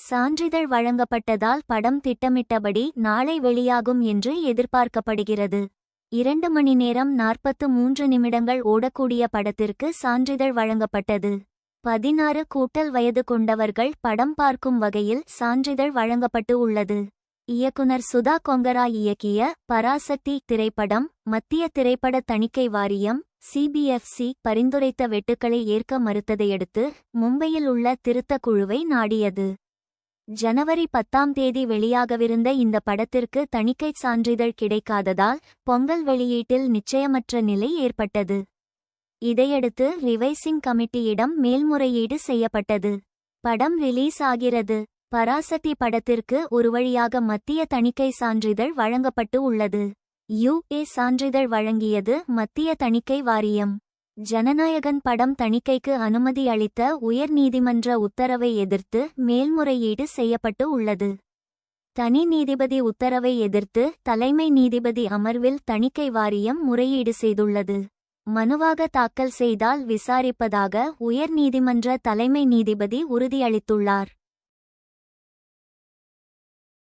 சான்றிதழ் வழங்கப்பட்டதால் படம் திட்டமிட்டபடி நாளை வெளியாகும் என்று எதிர்பார்க்கப்படுகிறது. 2 மணி நேரம் 43 நிமிடங்கள் ஓடக்கூடிய படத்திற்கு சான்றிதழ் வழங்கப்பட்டது. 16 வயது கொண்டவர்கள் படம் பார்க்கும் வகையில் சான்றிதழ் வழங்கப்பட்டு உள்ளது. இயக்குனர் சுதா கொங்கரா இயக்கிய பராசக்தி திரைப்படம் மத்திய திரைப்பட தணிக்கை வாரியம் CBFC பரிந்துரைத்த வெட்டுக்களை ஏற்க மறுத்ததையடுத்து மும்பையில் உள்ள திருத்தக் குழுவை நாடியது. ஜனவரி 10 வெளியாகவிருந்த இந்த படத்திற்கு தணிக்கைச் சான்றிதழ் கிடைக்காததால் பொங்கல் வெளியீட்டில் நிச்சயமற்ற நிலை ஏற்பட்டது. இதையடுத்து ரிவைசிங் கமிட்டியிடம் மேல்முறையீடு செய்யப்பட்டது. படம் ரிலீஸ் ஆகிறது. பராசக்தி படத்திற்கு ஒரு வழியாக மத்திய தணிக்கை சான்றிதழ் வழங்கப்பட்டு உள்ளது. UA சான்றிதழ் வழங்கியது மத்திய தணிக்கை வாரியம். ஜனநாயகன் படம் தணிக்கைக்கு அனுமதி அளித்த உயர் நீதிமன்ற உத்தரவை எதிர்த்து மேல்முறையீடு செய்யப்பட்டு உள்ளது. தனி நீதிபதி உத்தரவை எதிர்த்து தலைமை நீதிபதி அமர்வில் தணிக்கை வாரியம் முறையீடு செய்துள்ளது. மனுவாக தாக்கல் செய்தால் விசாரிப்பதாக உயர் நீதிமன்ற தலைமை நீதிபதி உறுதியளித்துள்ளார்.